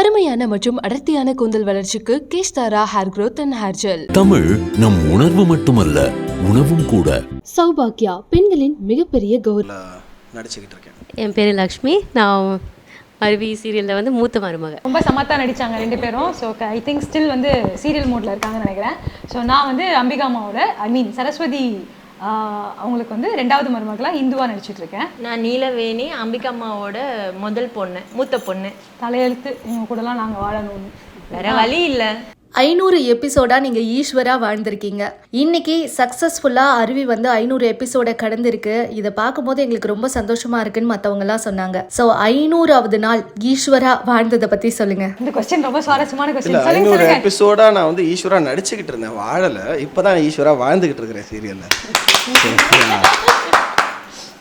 கருமையான மற்றும் அடர்த்தியான கூந்தல் வளர்ச்சிக்கு Keshdhara hair growth and hair gel. Tamil நம் உணர்வு மட்டுமல்ல, உணவும் கூட. சௌபாக்கியா பெண்களின் மிகப்பெரிய கௌரவம். நடிச்சுக்கிட்டு இருக்கேன். என் பேர் லக்ஷ்மி. நான் அருவி சீரியலில் வந்து மூத்த மருமக. ரொம்ப சமத்தா நடித்தாங்க 2 பேரும். ஸோ ஐ திங்க் ஸ்டில் வந்து சீரியல் மோடில் இருக்காங்கன்னு நினைக்கிறேன். ஸோ நான் வந்து அம்பிகா அம்மாவோட சரஸ்வதி அவங்களுக்கு வந்து 2வது மருமகளாக இந்துவா நடிச்சிட்டு இருக்கேன். நான் நீலவேணி, அம்பிகா அம்மாவோட முதல் பொண்ணு, மூத்த பொண்ணு. தலையெழுத்து இவங்க கூடலாம் நாங்கள் வாழணும், வேற வழி இல்லை. 500 எபிசோடா நீங்க ஈஸ்வரா வாழ்ந்திருக்கீங்க. இன்னைக்கு சக்சஸ்ஃபுல்லா அருவி வந்து 500 எபிசோட கடந்திருக்கு. இதை பார்க்கும்போது எங்களுக்கு ரொம்ப சந்தோஷமா இருக்குன்னு மத்தவங்க எல்லாம் சொன்னாங்க. சோ 500வது நாள் ஈஸ்வரா வாழ்ந்ததை பத்தி சொல்லுங்க. இந்த கொஸ்டின் ரொம்ப சுவாரஸ்யமான கொஸ்டின். 500 எபிசோடா நான் வந்து ஈஸ்வரா நடிச்சுக்கிட்டு இருந்தேன், வாழல. இப்பதான் ஈஸ்வரா வாழ்ந்துகிட்டு இருக்கிறேன் சீரியல்ல.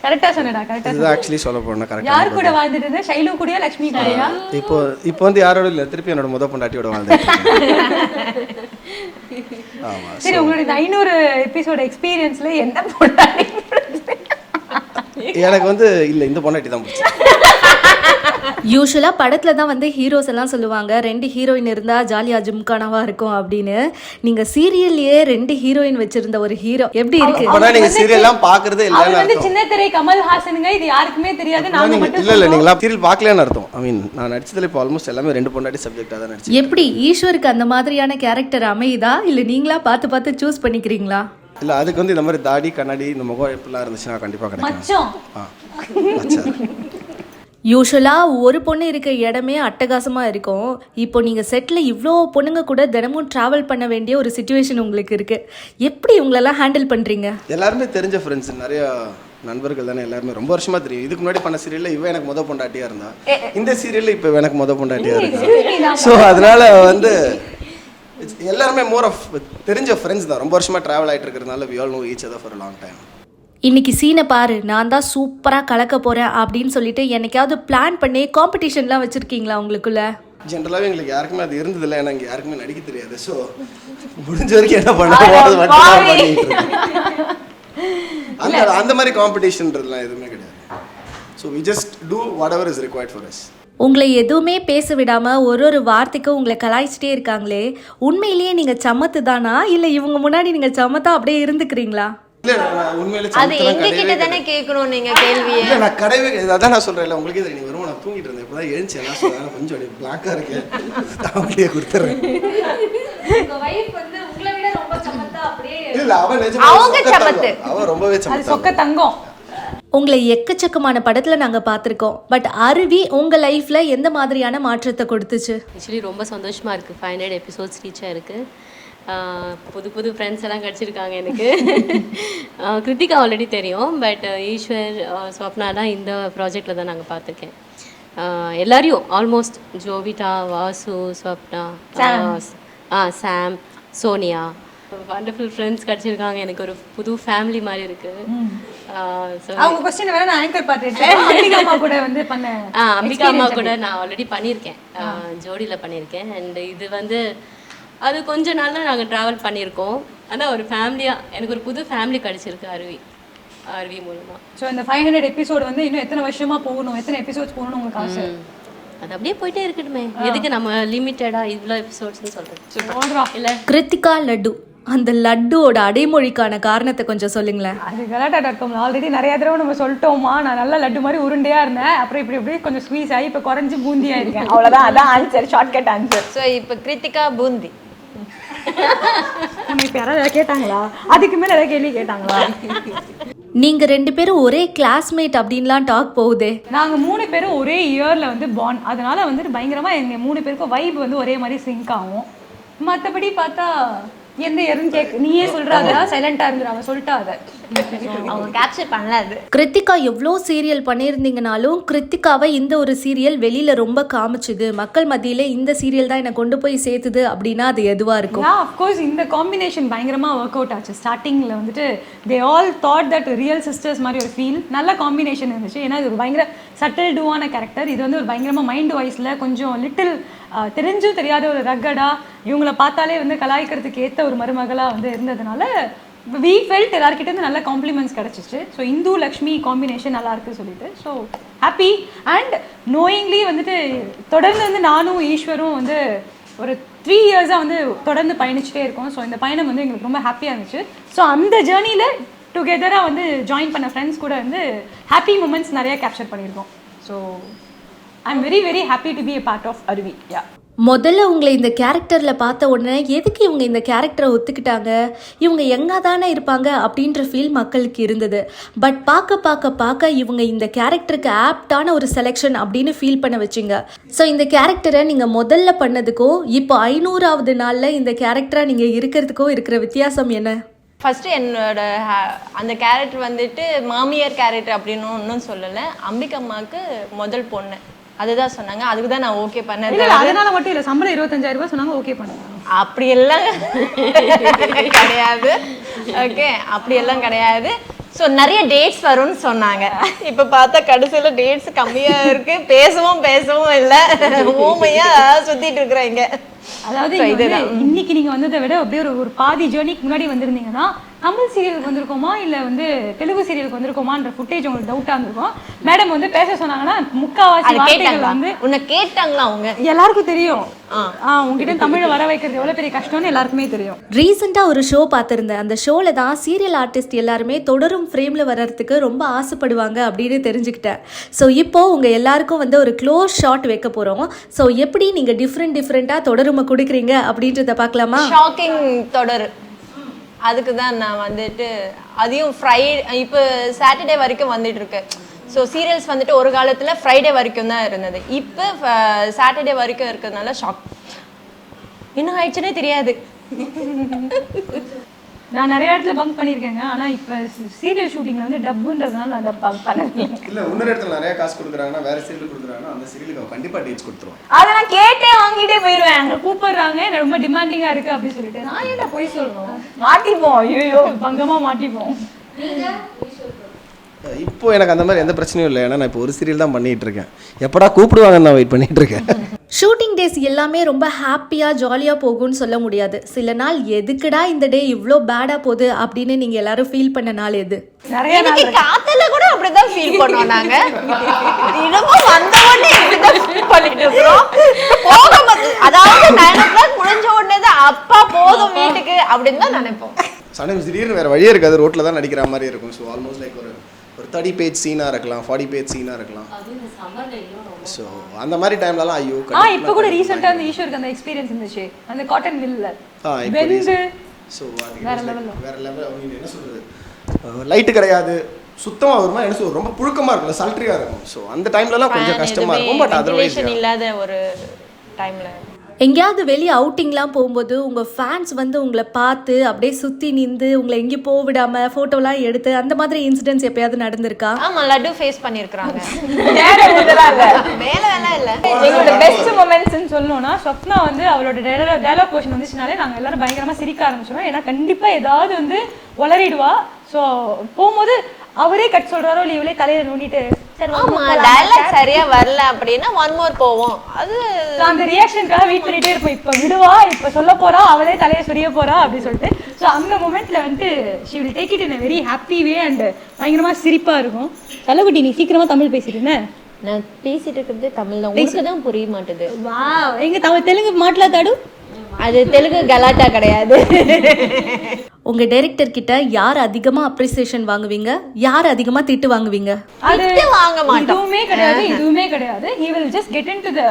கரெக்டா சொன்னடா, கரெக்டா. இது ஆக்சுவலி சொல்ல போனா கரெக்ட்டா. யார் கூட வாழ்ந்துட்டு இருந்த? ஷைலு கூடயா, லட்சுமி கூடயா? இப்போ வந்து யாரோட இல்ல, திருப்பி என்னோட முத பொண்டாட்டியோட வாழ்ந்துட்டு ஆமா. சரி, உங்களோட 500 எபிசோட் எக்ஸ்பீரியன்ஸ்ல என்ன பொண்டாட்டி எனக்கு வந்து இல்ல, இந்த பொண்டாட்டி தான் பிடிச்சது. யூஸ்வலா படத்துல தான் வந்து ஹீரோஸ் எல்லாம் சொல்லுவாங்க 2 ஹீரோயின் இருந்தா ஜாலியா ஜிம்கானாவா இருக்கும் அப்படின்னு. நீங்க சீரியல்லயே 2 ஹீரோயின் வச்சிருந்த ஒரு ஹீரோ எப்படி இருக்கு? அப்பனா நீங்க சீரியல் எல்லாம் பாக்குறதே இல்ல. அது வந்து சின்ன திரை கமல் ஹாசனுங்க, இது யாருக்குமே தெரியாது. நாங்க மட்டும் இல்ல நீங்க சீரியல் பார்க்கலன்னு அர்த்தம். ஐ மீன் நான் நடிச்சதுல இப்போ ஆல்மோஸ்ட் எல்லாமே 2 பொண்டாட்டி சப்ஜெக்ட்டா தான் நடிச்சேன். எப்படி ஈஸ்வருக்கு அந்த மாதிரியான கேரக்டர் அமையுதா இல்ல நீங்களா பார்த்து சூஸ் பண்ணிக்கிறீங்களா? இல்ல அதுக்கு வந்து இந்த மாதிரி தாடி கண்ணாடி இந்த முகம் எப்படிலாம் இருந்துச்சுன்னா கண்டிப்பா கிடைக்கும். மச்சம் யூஸ்வலா ஒரு பொண்ணு இருக்க இடமே அட்டகாசமா இருக்கும். இப்போ நீங்க செட்ல இவ்வளோ பொண்ணுங்க கூட தினமும் டிராவல் பண்ண வேண்டிய ஒரு சிச்சுவேஷன் உங்களுக்கு இருக்கு. எப்படி உங்களெல்லாம் ஹேண்டில் பண்றீங்க? எல்லாருமே தெரிஞ்ச ஃப்ரெண்ட்ஸ், நிறைய நண்பர்கள் தானே எல்லாருமே. ரொம்ப வருஷமா தெரியும். இதுக்கு முன்னாடி பண்ண சீரியல்ல இவ எனக்கு முத பொண்டாட்டியா இருந்தா, இந்த சீரியல்ல இப்ப எனக்கு முத பொண்டாட்டியா இருக்கா. ஸோ அதனால வந்து எல்லாருமே மோர் ஆஃப் தெரிஞ்ச ஃப்ரெண்ட்ஸ் தான். ரொம்ப வருஷமா டிராவல் ஆயிட்டு இருக்கிறதுனால we all know each other for a long time. இன்னைக்கு சீனை பாரு, நான் தான் சூப்பராக கலக்க போகிறேன் அப்படின்னு சொல்லிட்டு என்னைக்காவது பிளான் பண்ணி காம்படிஷன்லாம் வச்சுருக்கீங்களா உங்களுக்குள்ள? ஜென்ரலாகவே எங்களுக்கு யாருக்குமே அது இருந்ததில்லை. ஏன்னா இங்கே யாருக்குமே நடிக்க தெரியாது. ஸோ முடிஞ்ச வரைக்கும் என்ன பண்ணுவோம் அது மட்டும் பண்ணிட்டு அந்த மாதிரி காம்படிஷன்றதுலாம் எதுவுமே கிடையாது. So we just do whatever is required for us. உங்களை எதுவுமே பேச விடாமல் ஒரு வார்த்தைக்கும் உங்களை கலாய்ச்சிட்டே இருக்காங்களே, உண்மையிலேயே நீங்கள் சமத்து தானா இல்லை இவங்க முன்னாடி நீங்கள் சமத்தா அப்படியே இருந்துக்கிறீங்களா? அது எங்க கிட்ட தானே கேட்கணும் நீங்க கேள்வியை. இல்ல நான் கடவே அதான் நான் சொல்றேன். உங்களுக்கு தெரியும், நீங்க வரும்போது நான் தூங்கிட்டு இருந்தேன். இப்பதான் எழுந்துச்சு எல்லாம் சொல்றாங்க, கொஞ்சம் அப்படியே பிளாக்கா இருக்கேன். அவங்களே கொடுத்துறேன். உங்க வைஃப் வந்து உங்களை விட ரொம்ப சமத்தா அப்படியே இல்ல அவ நிஜமா அவங்க சமத்து. அவ ரொம்பவே சமத்து. அது சொக்க தங்கம். உங்களை எக்கச்சக்கமான படத்துல நாங்க பார்த்துருக்கோம். பட் அருவி உங்க லைஃப்ல எந்த மாதிரியான மாற்றத்தை கொடுத்துச்சு? ஆக்சுவலி ரொம்ப சந்தோஷமாக இருக்குது. 500 எபிசோட்ஸ் ரீச் ஆயிருக்கு. புது ஃப்ரெண்ட்ஸ் எல்லாம் கிடச்சிருக்காங்க எனக்கு. கிருத்திகா ஆல்ரெடி தெரியும், பட் ஈஸ்வர், ஸ்வப்னாலாம் இந்த ப்ராஜெக்டில் தான் நாங்கள் பார்த்துருக்கேன். எல்லாரையும் ஆல்மோஸ்ட் ஜோவிட்டா, வாசு, ஸ்வப்னா, சாம், சோனியா, வண்டர்ஃபுல் ஃப்ரெண்ட்ஸ் கிடச்சிருக்காங்க. எனக்கு ஒரு புது ஃபேமிலி மாதிரி இருக்குது. அவங்க क्वेश्चन வேற நான் ஆங்கர் பார்த்துட்டேன். அம்பிகா அம்மா கூட வந்து பண்ணேன். அம்பிகா அம்மா கூட நான் ஆல்ரெடி பண்ணியிருக்கேன், ஜோடியில் பண்ணியிருக்கேன். அண்ட் இது வந்து அது கொஞ்ச நாள் நாங்கள் ட்ராவல் பண்ணியிருக்கோம். ஆனால் ஒரு ஃபேமிலியாக எனக்கு ஒரு புது ஃபேமிலி கிடச்சிருக்கு அருவி மூலமாக. ஸோ இந்த 500 எபிசோடு வந்து இன்னும் எத்தனை வருஷமா போகணும், எத்தனை எபிசோட்ஸ் போகணும்னு உங்களுக்கு ஆசை? அது அப்படியே போயிட்டே இருக்கட்டுமே. எதுக்கு நம்ம லிமிட்டடாக இவ்வளோ எபிசோட்ஸ்னு சொல்கிறேன். இல்லை கிருத்திகா லட்டு, அந்த லட்டுவோட அடைமொழிக்கான காரணத்தை கொஞ்சம் சொல்லுங்களேன். அது கலாட்டா.com ஆல்ரெடி நிறைய தடவை நம்ம சொல்லிட்டோமா. நான் நல்லா லட்டு மாதிரி உருண்டையா இருந்தேன், அப்புறம் இப்படி கொஞ்சம் ஸ்வீஸ் ஆகி இப்போ குறைஞ்சி பூந்தியா இருக்கேன். அவ்வளோதான், அதான் ஆன்சர், ஷார்ட்கட் ஆன்சர். ஸோ இப்போ கிருத்திகா பூந்தி. இப்போ யாராவது கேட்டாங்களா? அதுக்கு மேலே ஏதாவது கேள்வி கேட்டாங்களா? நீங்க 2 பேரும் ஒரே கிளாஸ்மேட் அப்படின்லாம் டாக் போகுதே. நாங்க 3 பேரும் ஒரே இயர்ல வந்து பாண்ட். அதனால வந்துட்டு பயங்கரமா எங்க 3 பேருக்கும் வைப் வந்து ஒரே மாதிரி சிங்க் ஆகும். மற்றபடி பார்த்தா எந்த இயர்னு நீயே சொல்றாங்க, சைலண்டா இருந்துறாங்க, சொல்லிட்டா அதை அவங்க கேப்சர் பண்ணலாது. கிருத்திகா எவ்வளோ சீரியல் பண்ணியிருந்தீங்கனாலும் கிருத்திகாவை இந்த ஒரு சீரியல் வெளியில ரொம்ப காமிச்சுது, மக்கள் மத்தியில இந்த சீரியல் தான் என்னை கொண்டு போய் சேர்த்துது அப்படின்னா அது எதுவா இருக்கும்? அஃப்கோர்ஸ் இந்த காம்பினேஷன் பயங்கரமா ஒர்க் அவுட் ஆச்சு. ஸ்டார்டிங்ல வந்துட்டு they all thought that real sisters மாதிரி ஒரு ஃபீல். நல்ல காம்பினேஷன் இருந்துச்சு. ஏன்னா இது ஒரு பயங்கர சட்டில் டூவான கேரக்டர். இது வந்து ஒரு பயங்கரமா மைண்ட் வாய்ஸ்ல கொஞ்சம் லிட்டில் தெரிஞ்சும் தெரியாத ஒரு ரக்கடா, இவங்களை பார்த்தாலே வந்து கலாய்க்கிறதுக்கு ஏற்ற ஒரு மருமகளா வந்து இருந்ததுனால வி ஃபெல்ட் எல்லாருக்கிட்டேருந்து நல்ல காம்ப்ளிமெண்ட்ஸ் கிடச்சிச்சு. ஸோ இந்து லக்ஷ்மி காம்பினேஷன் நல்லா இருக்குது சொல்லிட்டு ஸோ ஹாப்பி. அண்ட் நோயிங்லி வந்துட்டு தொடர்ந்து வந்து நானும் ஈஸ்வரும் வந்து ஒரு 3 இயர்ஸாக வந்து தொடர்ந்து பயணிச்சுட்டே இருக்கோம். ஸோ இந்த பயணம் வந்து எங்களுக்கு ரொம்ப ஹாப்பியாக இருந்துச்சு. ஸோ அந்த ஜேர்னியில் டுகெதராக வந்து ஜாயின் பண்ண ஃப்ரெண்ட்ஸ் கூட வந்து ஹாப்பி மூமெண்ட்ஸ் நிறையா கேப்சர் பண்ணியிருக்கோம். So I am very very happy to be a part of Aruvi. Yeah, முதல்ல உங்களை இந்த கேரக்டரில் பார்த்த உடனே எதுக்கு இவங்க இந்த கேரக்டரை ஒத்துக்கிட்டாங்க, இவங்க எங்கே தானே இருப்பாங்க அப்படின்ற ஃபீல் மக்களுக்கு இருந்தது. பட் பார்க்க இவங்க இந்த கேரக்டருக்கு ஆப்டான ஒரு செலெக்ஷன் அப்படின்னு ஃபீல் பண்ண வச்சிங்க. ஸோ இந்த கேரக்டரை நீங்கள் முதல்ல பண்ணதுக்கும் இப்போ 500வது நாளில் இந்த கேரக்டராக நீங்கள் இருக்கிறதுக்கும் இருக்கிற வித்தியாசம் என்ன? ஃபஸ்ட்டு என்னோட அந்த கேரக்டர் வந்துட்டு மாமியார் கேரக்டர் அப்படின்னு ஒன்றும் சொல்லலை. அம்பிகம்மாவுக்கு முதல் பொண்ணு அதுதான் சொன்னாங்க. அதுக்கு தான் நான் ஓகே பண்ணது. அதனால மட்டும் இல்லை, சம்பளம் 25,000 ரூபாய் சொன்னாங்க, ஓகே பண்ணுங்க. அப்படியெல்லாம் கிடையாது. ஓகே, அப்படியெல்லாம் கிடையாது. ஸோ நிறைய டேட்ஸ் வரும்னு சொன்னாங்க. இப்போ பார்த்தா கடைசியில் டேட்ஸ் கம்மியாக இருக்குது, பேசவும் இல்லை, ஊமையாக சுற்றிட்டு இருக்கிறேங்க. அதாவது இன்னைக்கு நீங்கள் வந்ததை விட அப்படியே ஒரு பாதி ஜேர்னிக்கு முன்னாடி வந்திருந்தீங்கன்னா தமிழ் சீரியலுக்கு வந்திருக்கோமா இல்லை வந்து தெலுங்கு சீரியலுக்கு வந்திருக்கோமான்ற ஃபுட்டேஜ் உங்களுக்கு டவுட்டாக இருந்திருக்கும். மேடம் வந்து பேச சொன்னாங்கன்னா முக்காவாசி வார்த்தைகள் வந்து உன்னை கேட்டாங்களா அவங்க எல்லாருக்கும் தெரியும். உங்ககிட்ட தமிழை வர வைக்கிறது எவ்வளோ பெரிய கஷ்டம்னு எல்லாருக்குமே தெரியும். ரீசெண்டாக ஒரு ஷோ பார்த்துருந்தேன். அந்த ஷோவில் தான் சீரியல் ஆர்டிஸ்ட் எல்லாருமே தொடரும் ஃப்ரேமில் வர்றதுக்கு ரொம்ப ஆசைப்படுவாங்க அப்படின்னு தெரிஞ்சுக்கிட்டேன். ஸோ இப்போது உங்கள் எல்லாருக்கும் வந்து ஒரு க்ளோஸ் ஷாட் வைக்க போகிறோம். ஸோ எப்படி நீங்கள் டிஃப்ரெண்ட்டாக தொடருமை கொடுக்குறீங்க அப்படின்றத பார்க்கலாமா? ஷாக்கிங் தொடர், அதுக்கு தான் நான் வந்துட்டு அதையும் இப்போ சாட்டர்டே வரைக்கும் வந்துட்டு இருக்கு. ஸோ சீரியல்ஸ் வந்துட்டு ஒரு காலத்தில் ஃப்ரைடே வரைக்கும் தான் இருந்தது. இப்போ சாட்டர்டே வரைக்கும் இருக்கிறதுனால ஷாக். இன்னும் ஆயிடுச்சுன்னே தெரியாது. நான் நிறைய இடத்துல பங்க் பண்ணியிருக்கேங்க. ஆனால் இப்போ சீரியல் ஷூட்டிங்கில் வந்து டப்புன்றதுனால நான் பங்க் பண்ணிருக்கேன். இல்லை, இன்னொரு இடத்துல நிறைய காசு கொடுக்குறாங்கன்னா வேறு சீரியல் கொடுக்குறாங்கன்னா அந்த சீரியலுக்கு கண்டிப்பாக டேட்ஸ் கொடுத்துருவோம். அதை நான் கேட்டே வாங்கிட்டே போயிடுவேன். அங்கே கூப்பிடுறாங்க, எனக்கு ரொம்ப டிமாண்டிங்காக இருக்குது அப்படின்னு சொல்லிட்டு நான் என்ன போய் சொல்லணும், மாட்டிப்போம். ஐயோ, பங்கமாக மாட்டிப்போம். இப்போ எனக்கு அந்த மாதிரி எந்த பிரச்சனையும் இல்லை. ஏன்னா நான் இப்போ ஒரு சீரியல் தான் பண்ணிகிட்டு இருக்கேன். எப்படா கூப்பிடுவாங்கன்னு நான் வெயிட் பண்ணிட்டு இருக்கேன். ஷூட்டிங் டேஸ் எல்லாமே ரொம்ப ஹாப்பியாக ஜாலியாக போகும்னு சொல்ல முடியாது. சில நாள் எதுக்குடா இந்த டே இவ்வளோ பேடாக போகுது அப்படின்னு நீங்கள் எல்லாரும் ஃபீல் பண்ண நாள் எது? நிறைய காத்துல கூட அப்படிதான் ஃபீல் பண்ணோம் நாங்க. இன்னமும் வந்தவொடனே இப்படிதான் ஃபீல் பண்ணிட்டு இருக்கிறோம். அதாவது 9 o'clock முடிஞ்ச உடனே தான் அப்பா போதும் வீட்டுக்கு அப்படின்னு தான் நினைப்போம். சம்டைம்ஸ் திடீர்னு வேறு வழியே இருக்காது, ரோட்டில் தான் நடிக்கிற மாதிரி இருக்கும். ஸோ ஆல்மோஸ்ட் லைக் ஒரு 30 பேஜ் சீனாக இருக்கலாம், 40 பேஜ் சீனாக இருக்கலாம். ஸோ அந்த மாதிரி டைம்லலாம் ஐயோ. இப்போ கூட ரீசெண்டாக அந்த ஈஸ்வருக்கு அந்த எக்ஸ்பீரியன்ஸ் இருந்துச்சு அந்த காட்டன் மில்லில். ஸோ வேறு லெவல். அவங்க என்ன சொல்கிறது, லைட்டு கிடையாது, சுத்தமாக வருமா என்ன சொல்றது, ரொம்ப புழுக்கமாக இருக்கும், சல்ட்ரியாக இருக்கும். ஸோ அந்த டைம்லலாம் கொஞ்சம் கஷ்டமாக இருக்கும். பட் அதர்வைஸ் இல்லாத ஒரு டைமில் எங்கேயாவது வெளியே அவுட்டிங்லாம் போகும்போது உங்கள் ஃபேன்ஸ் வந்து உங்களை பார்த்து அப்படியே சுற்றி நின்று உங்களை எங்கேயும் போக விடாமல் ஃபோட்டோலாம் எடுத்து அந்த மாதிரி இன்சிடென்ட்ஸ் எப்பயாவது நடந்திருக்கா? ஆமாம், லட்டு ஃபேஸ் பண்ணியிருக்கிறாங்க. மேலே வேணா இல்லை. எங்களோட பெஸ்ட் மொமெண்ட்ஸ்ன்னு சொல்லணும்னா ஸ்வப்னா வந்து அவளோட டைலாக் போர்ஷன் வந்துச்சுனாலே நாங்கள் எல்லாரும் பயங்கரமாக சிரிக்க ஆரம்பிச்சிடும். ஏன்னா கண்டிப்பாக ஏதாவது வந்து உளறிடுவா. ஸோ போகும்போது அவரே கட் சொல்கிறாரோ இல்லை இவளே தலையை நோண்டிட்டு டயலாக் சரியா வரல அப்படின்னா ஒன் மோர் போவோம். அது அந்த ரியாக்ஷனுக்காக வெயிட் பண்ணிட்டே இருப்போம். இப்போ விடுவா, இப்போ சொல்ல போறா, அவளே தலையை சொரிய போறா அப்படி சொல்லிட்டு. ஸோ அந்த மொமெண்ட்ல வந்து she will take it in a very happy way and பயங்கரமா சிரிப்பா இருக்கும். தலைக்குட்டி, நீ சீக்கிரமா தமிழ் பேசிட்டுன. நான் பேசிட்டு இருக்கிறது தமிழ் தான், உங்களுக்கு தான் புரிய மாட்டேது. வா, எங்க தெலுங்கு மாட்டலாத்தாடு. அது தெலுங்கு கலாட்டா கிடையாது. உங்க டைரக்டர் கிட்ட யார் அதிகமா அப்ரிசியேஷன் வாங்குவீங்க, யார் அதிகமா திட்டு வாங்குவீங்க? அது வாங்க மாட்டோம். இதுவுமே கிடையாது. he will just get into the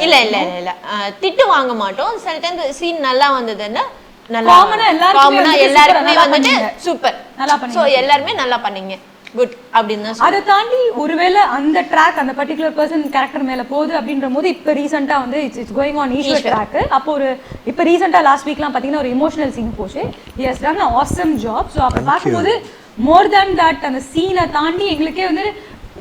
இல்ல திட்டு வாங்க மாட்டோம். சில டைம் சீன் நல்லா வந்ததுன்னா காமனா எல்லாருமே வந்துட்டு சூப்பர் நல்லா பண்ணீங்க, சோ எல்லாருமே நல்லா பண்ணீங்க, குட் அப்படின்னு. அதை தாண்டி ஒருவேளை அந்த ட்ராக் அந்த பர்டிகுலர் பர்சன் கேரக்டர் மேல போகுது அப்படின்ற போது இப்போ ரீசெண்டாக வந்து it's going on Eshwar track. அப்போ ஒரு இப்போ ரீசெண்டாக லாஸ்ட் வீக்லாம் பார்த்தீங்கன்னா ஒரு எமோஷனல் சீன் போச்சு. he has done an awesome job. So அப்போ பார்க்கும்போது மோர் தேன் தட் அந்த சீனை தாண்டி எங்களுக்கே வந்து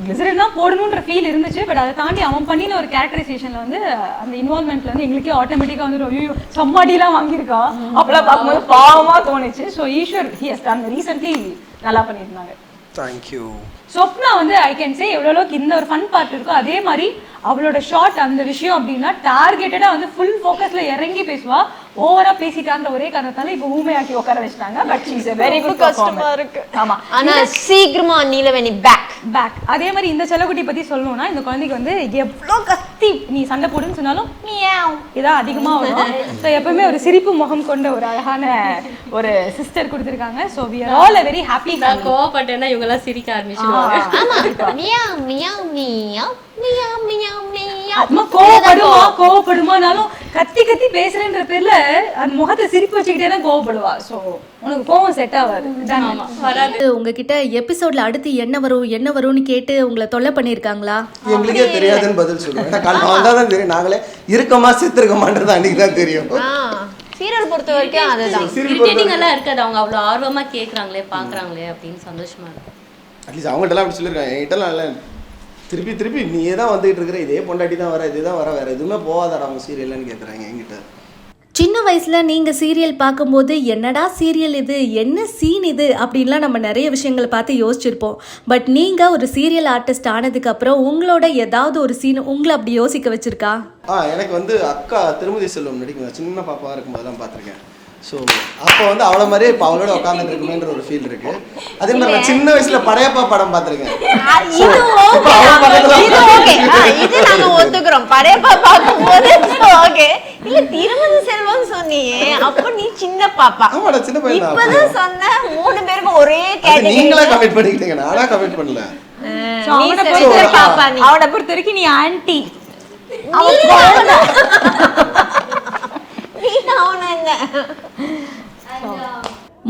கிளிசரின் தான் போடணுன்ற ஃபீல் இருந்துச்சு. பட் அதை தாண்டி அவன் பண்ணின ஒரு கேரக்டரைசேஷனில் வந்து அந்த இன்வால்மெண்ட்ல வந்து எங்களுக்கே ஆட்டோமேட்டிக்காக வந்து ஐயோ சம்மாடிலாம் வாங்கியிருக்கா அப்பெல்லாம் பார்க்கும்போது பாவமாக தோணுச்சு. So Eshwar he has done recently நல்லா பண்ணியிருந்தாங்க. தேங்க்யூ. சொப்னா வந்து ஐ கேன் சே எவ்வளோ அளவுக்கு இந்த ஒரு ஃபன் பார்ட் இருக்கோ அதே மாதிரி அவளோட ஷார்ட் அந்த விஷயம் அப்படின்னா டார்கெட்டடா வந்து ஃபுல் ஃபோக்கஸ்ல இறங்கி பேசுவா. ஓவரா பேசிட்டான்ற ஒரே காரணத்தால இப்போ ஊமையாக்கி உட்கார வச்சிட்டாங்க. But she is a very good கஷ்டமா இருக்கு. ஆமா, ஆனா சீக்கிரமா நீலவேணி பேக். அதே மாதிரி இந்த செல்லக்குட்டி பத்தி சொல்லணும்னா இந்த குழந்தைக்கு வந்து எவ்வளோ கத்தி நீ சண்டை போடுன்னு சொன்னாலும் மியாவ் இதான் அதிகமா வரும். ஸோ எப்பவுமே ஒரு சிரிப்பு முகம் கொண்ட ஒரு அழகான ஒரு சிஸ்டர் கொடுத்துருக்காங்க. So we are all a very happy. நான் கோவப்பட்டேன்னா இவங்க எல்லாம் சிரிக்க ஆரம்பிச்சிடுவாங்க. ஆமா meow meow meow meow meow meow. அம்மா கோவப்படுமானாலும் கத்தி கத்தி பேசுறேன்ற பேர்ல அந்த முகத்தை சிரிப்பு வச்சுக்கிட்டே தான் கோவப்படுவா. ஸோ உனக்கு கோவம் செட் ஆகாது. உங்ககிட்ட எபிசோட்ல அடுத்து என்ன வரும்னு கேட்டு உங்களை தொல்லை பண்ணிருக்காங்களா? எங்களுக்கே தெரியாதுன்னு பதில் சொல்லுவேன். தான் தெரியும், நாங்களே இருக்கமா செத்துருக்கமான்றது அன்னைக்கு தான் தெரியும். சீரியல் பொறுத்த வரைக்கும் அதுதான் இரிட்டேட்டிங் எல்லாம் இருக்காது. அவங்க அவ்வளோ ஆர்வமா கேட்குறாங்களே பார்க்குறாங்களே அப்படின்னு சந்தோஷமா இருக்கும். அட்லீஸ்ட் அவங்ககிட்டலாம் அப்படி சொல்லியிருக்காங்க. என்கிட்டலாம் இல்லை, திருப்பி நீயே தான் வந்துகிட்டு இருக்கிற, இதே பொண்டாட்டி தான் வர, இதுதான் வர, வேற எதுவுமே போகாதடா அவங்க சீரியல்னு கேட்குறாங்க என்கிட்ட. சின்ன வயசுல நீங்க சீரியல் பார்க்கும்போது என்னடா சீரியல் இது, என்ன சீன் இது அப்படின்லாம் நம்ம நிறைய விஷயங்களை பார்த்து யோசிச்சிருப்போம். பட் நீங்க ஒரு சீரியல் ஆர்டிஸ்ட் ஆனதுக்கு அப்புறம் உங்களோட ஏதாவது ஒரு சீன் உங்களை அப்படி யோசிக்க வச்சிருக்கா? எனக்கு வந்து அக்கா திருமதி செல்வம் நடிக்கும் சின்ன பாப்பா இருக்கும்போதெல்லாம் பார்த்துருக்கேன். ஸோ அப்போ வந்து அவ்வளோ மாதிரியே இப்போ அவளோட உட்காந்துட்டு இருக்குமேன்ற ஒரு ஃபீல் இருக்கு. அதே மாதிரி நான் சின்ன வயசுல படையப்பா படம் பார்த்துருக்கேன். இது நாங்க ஒத்துக்கிறோம். படையப்பா பார்க்கும்போது ஓகே. இல்ல திருமதி செல்வம் சொன்னியே, அப்ப நீ சின்ன பாப்பா. ஆமா, நான் சின்ன பையன். இப்பதான் சொன்ன 3 பேருக்கும் ஒரே கேட்டகரி. நீங்களே கமெண்ட் பண்ணிக்கிட்டீங்க, நானா கமெண்ட் பண்ணல. அவனை பொறுத்த வரைக்கும் நீ ஆன்டி.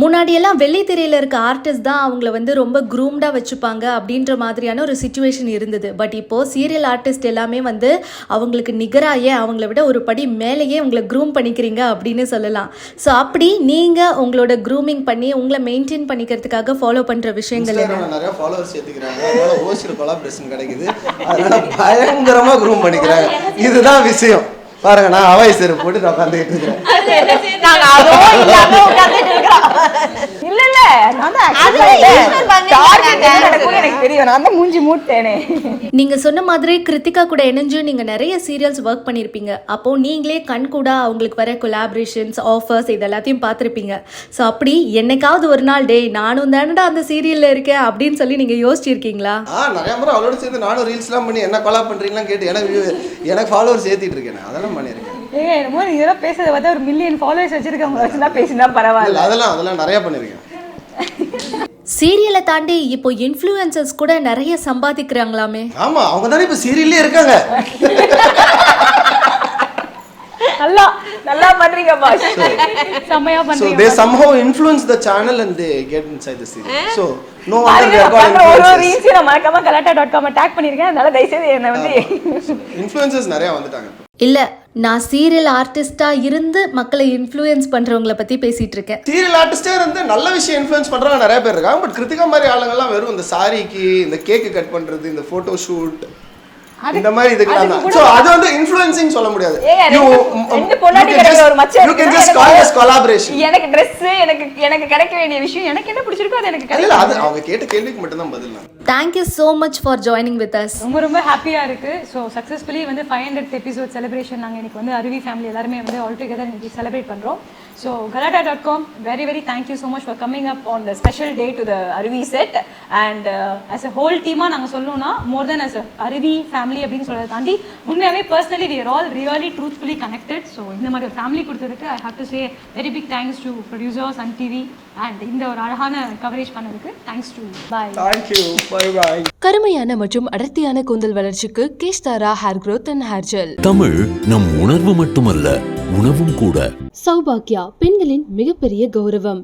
முன்னாடியெல்லாம் வெள்ளித்திரையில் இருக்க ஆர்டிஸ்ட் தான் அவங்கள வந்து ரொம்ப க்ரூம்டாக வச்சுப்பாங்க அப்படின்ற மாதிரியான ஒரு சுச்சுவேஷன் இருந்தது. பட் இப்போது சீரியல் ஆர்டிஸ்ட் எல்லாமே வந்து அவங்களுக்கு நிகராக அவங்கள விட ஒரு படி மேலேயே உங்களை க்ரூம் பண்ணிக்கிறீங்க அப்படின்னு சொல்லலாம். ஸோ அப்படி நீங்கள் உங்களோட க்ரூமிங் பண்ணி உங்களை மெயின்டைன் பண்ணிக்கிறதுக்காக ஃபாலோ பண்ணுற விஷயங்கள் என்ன? நிறைய ஃபாலோவர்ஸ் ஏற்றிக்கிறாங்க, அதனால ஓசியில் கொலாபரேஷன் கிடைக்குது, அதனால பயங்கரமாக க்ரூம் பண்ணிக்கிறாங்க. இதுதான் விஷயம். பாருங்க, நான் அவாய் சேரு போட்டு நான் உட்காந்துட்டு இருக்கிறேன். நீங்க சொன்ன மாதிரி கிருத்திகா கூட இணைஞ்சு நீங்க நிறைய சீரியல்ஸ் ஒர்க் பண்ணிருப்பீங்க. அப்போ நீங்களே கண் கூட அவங்களுக்கு வர கொலாபரேஷன்ஸ், ஆஃபர்ஸ் இது எல்லாத்தையும் பார்த்துருப்பீங்க. ஸோ அப்படி என்னைக்காவது ஒரு நாள் டே நானும் தானடா அந்த சீரியல்ல இருக்கேன் அப்படின்னு சொல்லி நீங்க யோசிச்சிருக்கீங்களா? நிறைய முறை அவளோட சேர்ந்து நானும் ரீல்ஸ்லாம் பண்ணி என்ன கொலா பண்றீங்களான்னு கேட்டு எனக்கு ஃபாலோவர்ஸ் ஏற்றிட்டு இருக்கேன். அதெல்லாம் பண்ணியிருக்கேன். என்னமோ நீ இதெல்லாம் பேசுறத பார்த்தா ஒரு மில்லியன் ஃபாலோவர்ஸ் வச்சிருக்கவங்க வச்சுதான் பேசினா பரவாயில்ல. அதெல்லாம் நிறைய பண்ணியிருக்கேன். சீரியலை தாண்டி இப்போ இன்ஃப்ளூயன்சர்ஸ் கூட நிறைய சம்பாதிக்கிறாங்களாமே. ஆமா, அவங்க தானே இப்போ சீரியல்லே இருக்காங்க. நல்லா பண்றீங்க பாஸ். செமையா பண்றீங்க. So they somehow influence the channel and they get inside the serial. So no wonder they are called influencers. ஒரு ரீல்ஸ் நான் மறக்காம galata.com டாக் பண்ணிருக்கேன். அதனால தயவு செய்து என்ன வந்து இன்ஃப்ளூயன்சர்ஸ் நிறைய வந்துட்டாங்க. இல்ல, நான் சீரியல் ஆர்டிஸ்டா இருந்து மக்களை இன்ஃப்ளூயன்ஸ் பண்றவங்கள பத்தி பேசிட்டு இருக்கேன். சீரியல் ஆர்டிஸ்டே இருந்து நல்ல விஷயம் இன்ஃப்ளூயன்ஸ் பண்றவங்க நிறைய பேர் இருக்காங்க. பட் கிருத்திகா மாதிரி ஆளுங்கெல்லாம் வெறும் இந்த சாரிக்கு, இந்த கேக் கட் பண்றது, இந்த போட்டோ ஷூட், இந்த மாதிரி இதுக்கெல்லாம் தான். சோ அது வந்து இன்ஃப்ளூயன்சிங் சொல்ல முடியாது. ரெண்டு பொண்டாட்டி கிடைக்கிற ஒரு மச்சான். You can just call this collaboration. எனக்கு Dress எனக்கு கிடைக்க வேண்டிய விஷயம் எனக்கு என்ன பிடிச்சிருக்கோ அது எனக்கு இல்ல, அது அவங்க கேட்ட கேள்விக்கு மட்டும் தான் பதில். Thank you so much for joining with us. ரொம்ப ஹாப்பியா இருக்கு. ஸோ சக்ஸஸ்ஃபுல்லி வந்து 500th எபிசோட் செலிப்ரேஷன் நாங்கள் இன்னைக்கு வந்து அருவி ஃபேமிலி எல்லாருமே வந்து ஆல் டுகெதர் இன்னைக்கு செலிப்ரேட் பண்ணுறோம். So galata.com very thank you so much for coming up on the special day to the அருவி set. and as a whole டீமாக நாங்கள் சொல்லணும்னா more than as a அருவி ஃபேமிலி அப்படின்னு சொல்கிறத தாண்டி உண்மையாகவே personally we are all really truthfully connected. So இந்த மாதிரி ஒரு ஃபேமிலி கொடுத்ததுக்கு I have to say very big thanks to producer Sun TV and இந்த ஒரு அழகான கவரேஜ் பண்ணதுக்கு thanks to bye. Thank you. Bye bye. கருமையான மற்றும் அடர்த்தியான கூந்தல் வளர்ச்சிக்கு Keshdhara hair growth and hair gel. Tamil நம் உணர்வு மட்டுமல்ல, உணவும் கூட. சௌபாக்கியா, பெண்களின் மிகப்பெரிய கௌரவம்.